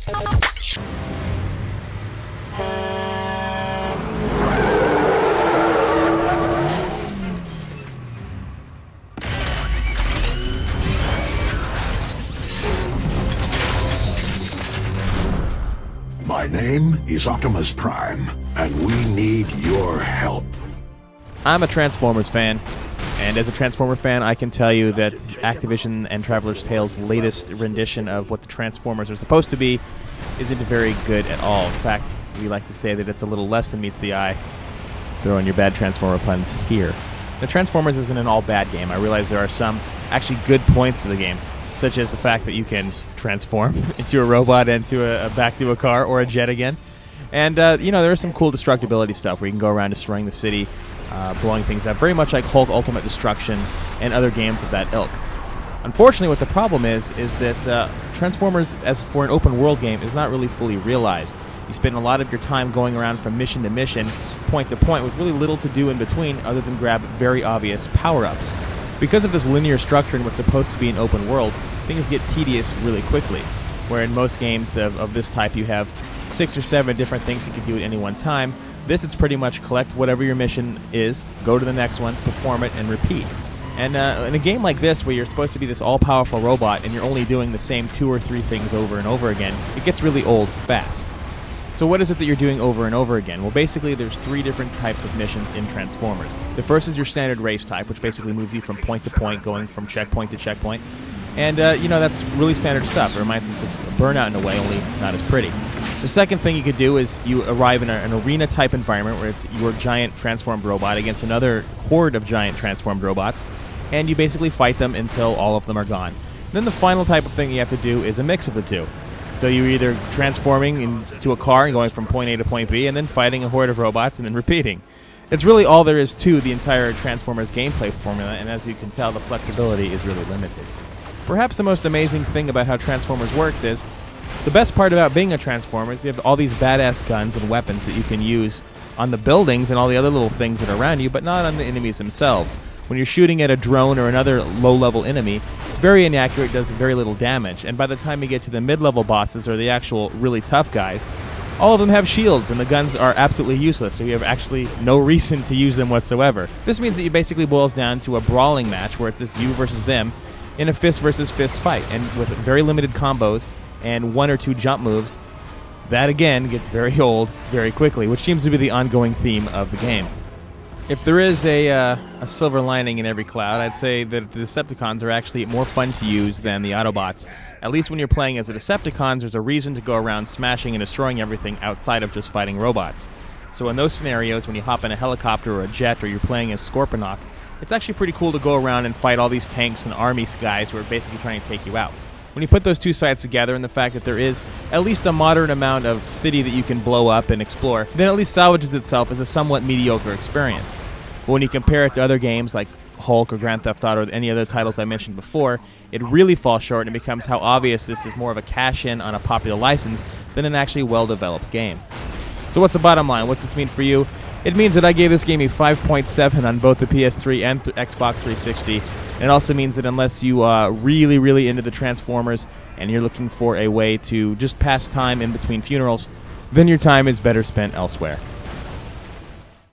My name is Optimus Prime, and we need your help. I'm a Transformers fan, and as a Transformer fan, I can tell you that Activision and Traveler's Tales' latest rendition of what the Transformers are supposed to be isn't very good at all. In fact, we like to say that it's a little less than meets the eye. Throw in your bad Transformer puns here. The Transformers isn't an all-bad game. I realize there are some actually good points to the game, such as the fact that you can transform into a robot and back to a car or a jet again. And, there is some cool destructibility stuff where you can go around destroying the city, blowing things up, very much like Hulk Ultimate Destruction and other games of that ilk. Unfortunately, what the problem is that Transformers, as for an open-world game, is not really fully realized. You spend a lot of your time going around from mission to mission, point to point, with really little to do in between other than grab very obvious power-ups. Because of this linear structure in what's supposed to be an open world, things get tedious really quickly, where in most games of this type you have 6 or 7 different things you can do at any one time. This, it's pretty much collect whatever your mission is, go to the next one, perform it, and repeat. And in a game like this, where you're supposed to be this all-powerful robot and you're only doing the same 2 or 3 things over and over again, it gets really old fast. So what is it that you're doing over and over again? Well, basically, there's 3 different types of missions in Transformers. The first is your standard race type, which basically moves you from point to point, going from checkpoint to checkpoint. And, that's really standard stuff. It reminds us of Burnout in a way, only not as pretty. The second thing you could do is you arrive in an arena-type environment where it's your giant transformed robot against another horde of giant transformed robots, and you basically fight them until all of them are gone. Then the final type of thing you have to do is a mix of the two. So you're either transforming into a car and going from point A to point B, and then fighting a horde of robots and then repeating. It's really all there is to the entire Transformers gameplay formula, and as you can tell, the flexibility is really limited. Perhaps the most amazing thing about how Transformers works is, the best part about being a Transformer is you have all these badass guns and weapons that you can use on the buildings and all the other little things that are around you, but not on the enemies themselves. When you're shooting at a drone or another low-level enemy, it's very inaccurate, does very little damage, and by the time you get to the mid-level bosses or the actual really tough guys, all of them have shields, and the guns are absolutely useless, so you have actually no reason to use them whatsoever. This means that it basically boils down to a brawling match where it's just you versus them in a fist-versus-fist fight, and with very limited combos and 1 or 2 jump moves, that again gets very old very quickly, which seems to be the ongoing theme of the game. If there is a silver lining in every cloud, I'd say that the Decepticons are actually more fun to use than the Autobots. At least when you're playing as the Decepticons, there's a reason to go around smashing and destroying everything outside of just fighting robots. So in those scenarios, when you hop in a helicopter or a jet, or you're playing as Scorponok, it's actually pretty cool to go around and fight all these tanks and army guys who are basically trying to take you out. When you put those two sides together, and the fact that there is at least a moderate amount of city that you can blow up and explore, then at least salvages itself as a somewhat mediocre experience. But when you compare it to other games like Hulk or Grand Theft Auto or any other titles I mentioned before, it really falls short, and it becomes how obvious this is more of a cash-in on a popular license than an actually well-developed game. So what's the bottom line? What's this mean for you? It means that I gave this game a 5.7 on both the PS3 and Xbox 360. And it also means that unless you are really, really into the Transformers and you're looking for a way to just pass time in between funerals, then your time is better spent elsewhere.